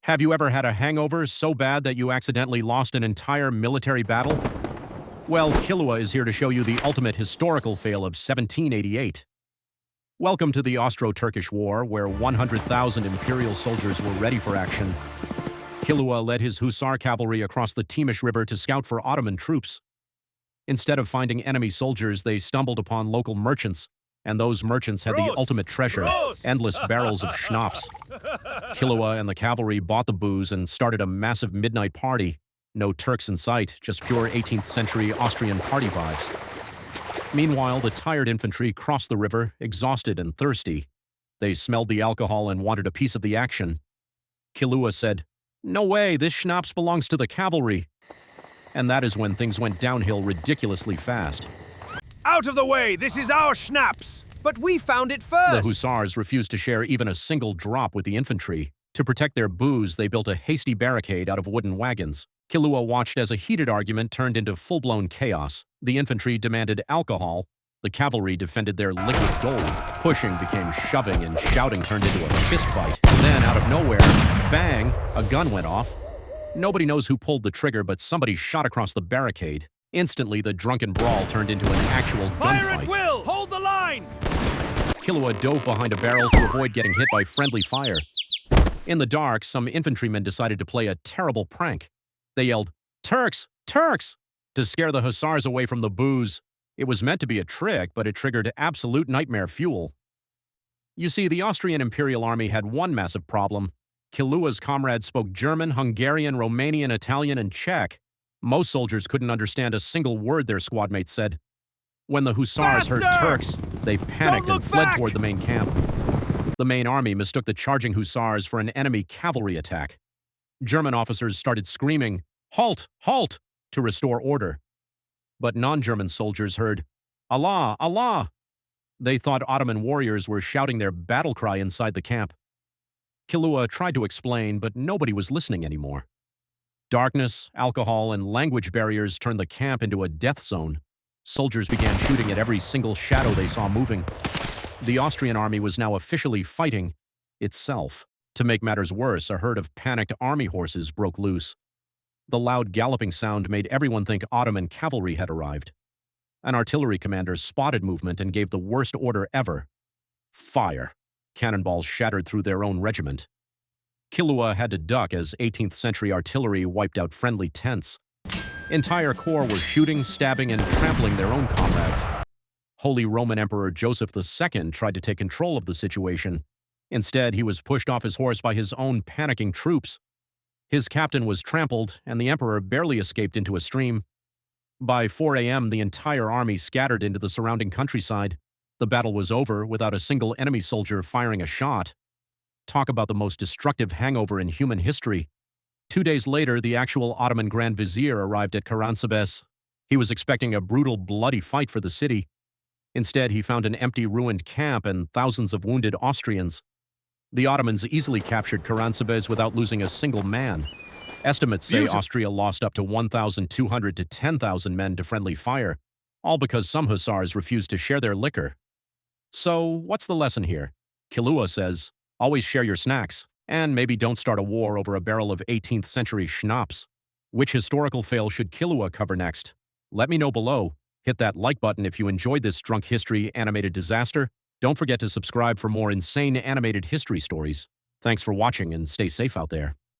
Have you ever had a hangover so bad that you accidentally lost an entire military battle? Well, Killua is here to show you the ultimate historical fail of 1788. Welcome to the Austro-Turkish War, where 100,000 imperial soldiers were ready for action. Killua led his hussar cavalry across the Temish River to scout for Ottoman troops. Instead of finding enemy soldiers, they stumbled upon local merchants, and those merchants had the ultimate treasure, endless barrels of schnapps. Killua and the cavalry bought the booze and started a massive midnight party. No Turks in sight, just pure 18th century Austrian party vibes. Meanwhile, the tired infantry crossed the river, exhausted and thirsty. They smelled the alcohol and wanted a piece of the action. Killua said, "No way, this schnapps belongs to the cavalry." And that is when things went downhill ridiculously fast. Out of the way! This is our schnapps! But we found it first! The hussars refused to share even a single drop with the infantry. To protect their booze, they built a hasty barricade out of wooden wagons. Killua watched as a heated argument turned into full-blown chaos. The infantry demanded alcohol. The cavalry defended their liquid gold. Pushing became shoving, and shouting turned into a fistfight. Then, out of nowhere, bang, a gun went off. Nobody knows who pulled the trigger, but somebody shot across the barricade. Instantly, the drunken brawl turned into an actual gunfight. Fire at will! Hold the line! Killua dove behind a barrel to avoid getting hit by friendly fire. In the dark, some infantrymen decided to play a terrible prank. They yelled, "Turks! Turks!" to scare the hussars away from the booze. It was meant to be a trick, but it triggered absolute nightmare fuel. You see, the Austrian imperial army had one massive problem. Killua's comrades spoke German, Hungarian, Romanian, Italian, and Czech. Most soldiers couldn't understand a single word their squad mates said. When the hussars heard Turks, they panicked and fled toward the main camp. The main army mistook the charging hussars for an enemy cavalry attack. German officers started screaming, "Halt! Halt!" to restore order. But non-German soldiers heard, "Allah! Allah!" They thought Ottoman warriors were shouting their battle cry inside the camp. Killua tried to explain, but nobody was listening anymore. Darkness, alcohol, and language barriers turned the camp into a death zone. Soldiers began shooting at every single shadow they saw moving. The Austrian army was now officially fighting itself. To make matters worse, a herd of panicked army horses broke loose. The loud galloping sound made everyone think Ottoman cavalry had arrived. An artillery commander spotted movement and gave the worst order ever. Fire! Cannonballs shattered through their own regiment. Killua had to duck as 18th century artillery wiped out friendly tents. Entire corps were shooting, stabbing, and trampling their own comrades. Holy Roman Emperor Joseph II tried to take control of the situation. Instead, he was pushed off his horse by his own panicking troops. His captain was trampled, and the emperor barely escaped into a stream. By 4 a.m., the entire army scattered into the surrounding countryside. The battle was over without a single enemy soldier firing a shot. Talk about the most destructive hangover in human history. 2 days later, the actual Ottoman Grand Vizier arrived at Karansebes. He was expecting a brutal, bloody fight for the city. Instead, he found an empty, ruined camp and thousands of wounded Austrians. The Ottomans easily captured Karansebes without losing a single man. Estimates say Austria lost up to 1,200 to 10,000 men to friendly fire, all because some hussars refused to share their liquor. So, what's the lesson here? Killua says, always share your snacks, and maybe don't start a war over a barrel of 18th century schnapps. Which historical fail should Killua cover next? Let me know below. Hit that like button if you enjoyed this drunk history animated disaster. Don't forget to subscribe for more insane animated history stories. Thanks for watching and stay safe out there.